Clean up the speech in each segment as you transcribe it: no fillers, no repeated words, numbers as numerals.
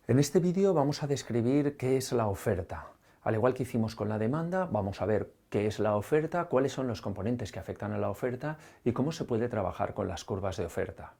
En este vídeo vamos a describir qué es la oferta. Al igual que hicimos con la demanda, vamos a ver qué es la oferta, cuáles son los componentes que afectan a la oferta y cómo se puede trabajar con las curvas de oferta.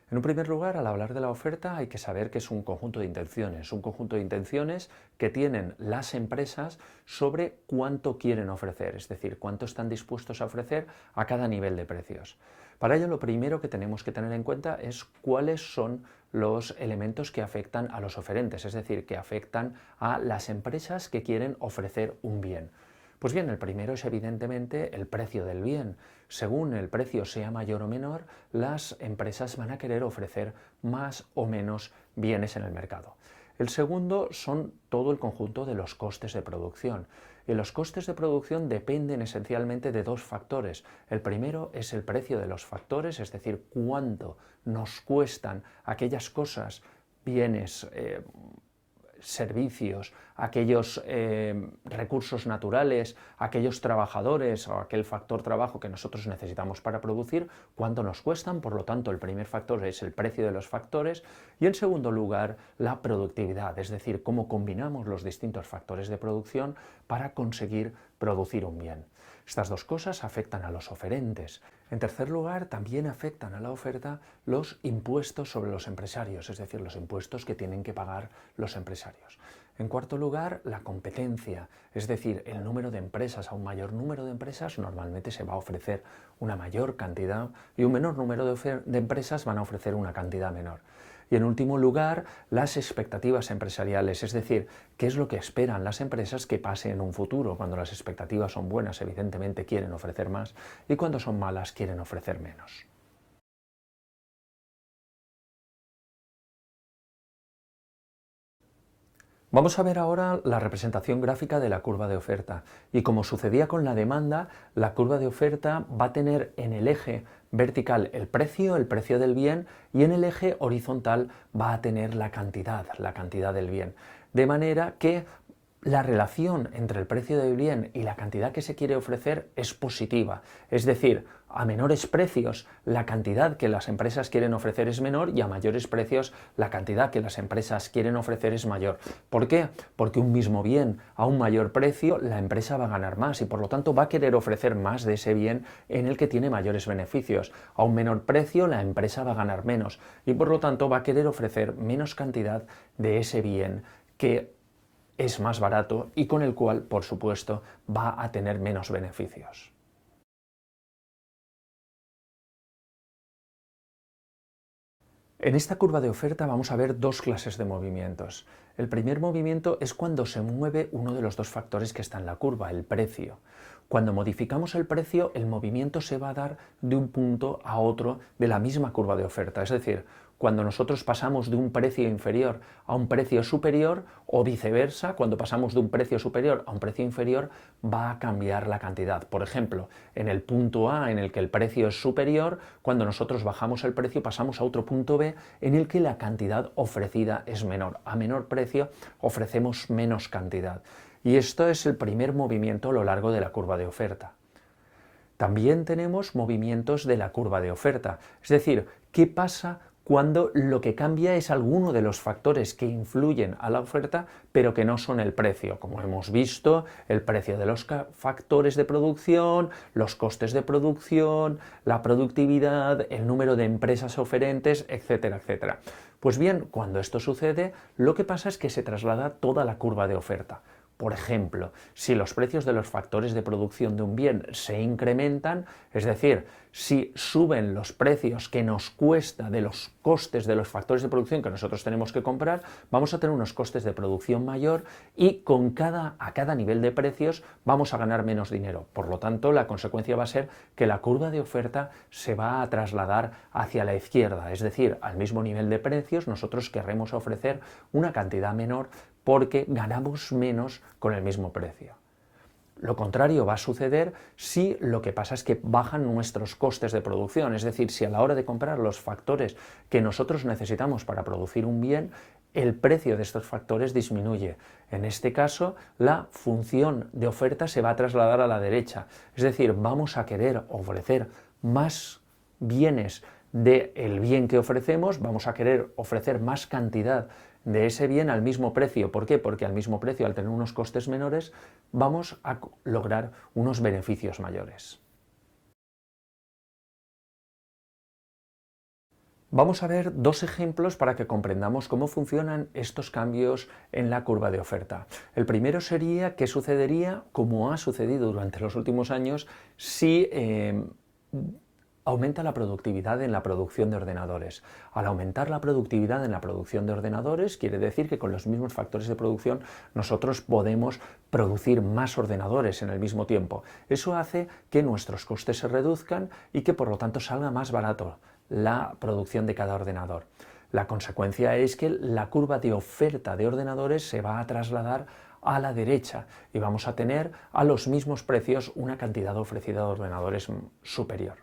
En un primer lugar, al hablar de la oferta hay que saber que es un conjunto de intenciones que tienen las empresas sobre cuánto quieren ofrecer, es decir, cuánto están dispuestos a ofrecer a cada nivel de precios. Para ello, lo primero que tenemos que tener en cuenta es cuáles son los elementos que afectan a los oferentes, es decir, que afectan a las empresas que quieren ofrecer un bien. Pues bien, el primero es evidentemente el precio del bien. Según el precio sea mayor o menor, las empresas van a querer ofrecer más o menos bienes en el mercado. El segundo son todo el conjunto de los costes de producción. Y los costes de producción dependen esencialmente de dos factores. El primero es el precio de los factores, es decir, cuánto nos cuestan aquellas cosas, bienes, servicios, aquellos recursos naturales, aquellos trabajadores o aquel factor trabajo que nosotros necesitamos para producir, cuánto nos cuestan. Por lo tanto, el primer factor es el precio de los factores y, en segundo lugar, la productividad, es decir, cómo combinamos los distintos factores de producción para conseguir producir un bien. Estas dos cosas afectan a los oferentes. En tercer lugar, también afectan a la oferta los impuestos sobre los empresarios, es decir, los impuestos que tienen que pagar los empresarios. En cuarto lugar, la competencia, es decir, el número de empresas. A un mayor número de empresas normalmente se va a ofrecer una mayor cantidad y un menor número de empresas van a ofrecer una cantidad menor. Y en último lugar, las expectativas empresariales, es decir, qué es lo que esperan las empresas que pase en un futuro. Cuando las expectativas son buenas, evidentemente quieren ofrecer más, y cuando son malas, quieren ofrecer menos. Vamos a ver ahora la representación gráfica de la curva de oferta. Y como sucedía con la demanda, la curva de oferta va a tener en el eje vertical el precio del bien, y en el eje horizontal va a tener la cantidad del bien. De manera que la relación entre el precio del bien y la cantidad que se quiere ofrecer es positiva, es decir, a menores precios la cantidad que las empresas quieren ofrecer es menor y a mayores precios la cantidad que las empresas quieren ofrecer es mayor. ¿Por qué? Porque un mismo bien a un mayor precio la empresa va a ganar más y por lo tanto va a querer ofrecer más de ese bien en el que tiene mayores beneficios. A un menor precio la empresa va a ganar menos y por lo tanto va a querer ofrecer menos cantidad de ese bien que es más barato y con el cual, por supuesto, va a tener menos beneficios. En esta curva de oferta vamos a ver dos clases de movimientos. El primer movimiento es cuando se mueve uno de los dos factores que está en la curva, el precio. Cuando modificamos el precio, el movimiento se va a dar de un punto a otro de la misma curva de oferta. Es decir, cuando nosotros pasamos de un precio inferior a un precio superior o viceversa, cuando pasamos de un precio superior a un precio inferior, va a cambiar la cantidad. Por ejemplo, en el punto A en el que el precio es superior, cuando nosotros bajamos el precio pasamos a otro punto B en el que la cantidad ofrecida es menor. A menor precio ofrecemos menos cantidad. Y esto es el primer movimiento a lo largo de la curva de oferta. También tenemos movimientos de la curva de oferta, es decir, ¿qué pasa cuando lo que cambia es alguno de los factores que influyen a la oferta, pero que no son el precio? Como hemos visto, el precio de los factores de producción, los costes de producción, la productividad, el número de empresas oferentes, etcétera, etcétera. Pues bien, cuando esto sucede, lo que pasa es que se traslada toda la curva de oferta. Por ejemplo, si los precios de los factores de producción de un bien se incrementan, es decir, si suben los precios que nos cuesta de los costes de los factores de producción que nosotros tenemos que comprar, vamos a tener unos costes de producción mayor y a cada nivel de precios vamos a ganar menos dinero. Por lo tanto, la consecuencia va a ser que la curva de oferta se va a trasladar hacia la izquierda, es decir, al mismo nivel de precios nosotros querremos ofrecer una cantidad menor porque ganamos menos con el mismo precio. Lo contrario va a suceder si lo que pasa es que bajan nuestros costes de producción, es decir, si a la hora de comprar los factores que nosotros necesitamos para producir un bien, el precio de estos factores disminuye. En este caso, la función de oferta se va a trasladar a la derecha, es decir, vamos a querer ofrecer más bienes del bien que ofrecemos, vamos a querer ofrecer más cantidad de ese bien al mismo precio. ¿Por qué? Porque al mismo precio, al tener unos costes menores, vamos a lograr unos beneficios mayores. Vamos a ver dos ejemplos para que comprendamos cómo funcionan estos cambios en la curva de oferta. El primero sería qué sucedería, como ha sucedido durante los últimos años, si aumenta la productividad en la producción de ordenadores. Al aumentar la productividad en la producción de ordenadores, quiere decir que con los mismos factores de producción nosotros podemos producir más ordenadores en el mismo tiempo. Eso hace que nuestros costes se reduzcan y que por lo tanto salga más barato la producción de cada ordenador. La consecuencia es que la curva de oferta de ordenadores se va a trasladar a la derecha y vamos a tener a los mismos precios una cantidad ofrecida de ordenadores superior.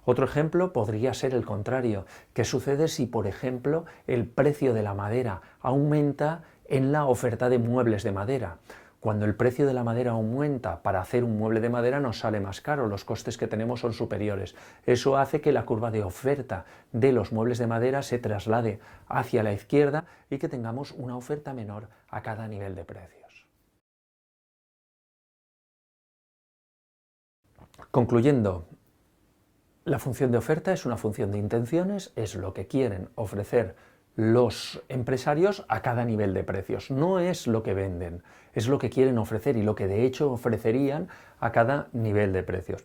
Otro ejemplo podría ser el contrario. ¿Qué sucede si, por ejemplo, el precio de la madera aumenta en la oferta de muebles de madera? Cuando el precio de la madera aumenta, para hacer un mueble de madera nos sale más caro, los costes que tenemos son superiores. Eso hace que la curva de oferta de los muebles de madera se traslade hacia la izquierda y que tengamos una oferta menor a cada nivel de precios. Concluyendo, la función de oferta es una función de intenciones, es lo que quieren ofrecer los empresarios a cada nivel de precios. No es lo que venden, es lo que quieren ofrecer y lo que de hecho ofrecerían a cada nivel de precios.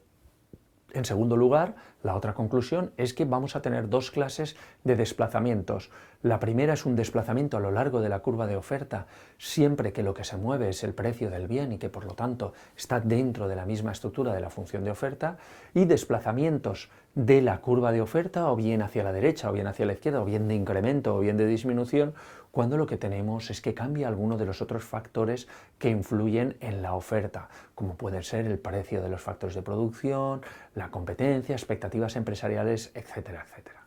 En segundo lugar, la otra conclusión es que vamos a tener dos clases de desplazamientos. La primera es un desplazamiento a lo largo de la curva de oferta, siempre que lo que se mueve es el precio del bien y que por lo tanto está dentro de la misma estructura de la función de oferta, y desplazamientos de la curva de oferta o bien hacia la derecha o bien hacia la izquierda o bien de incremento o bien de disminución, cuando lo que tenemos es que cambia alguno de los otros factores que influyen en la oferta, como puede ser el precio de los factores de producción, la competencia, expectativas empresariales, etcétera, etcétera.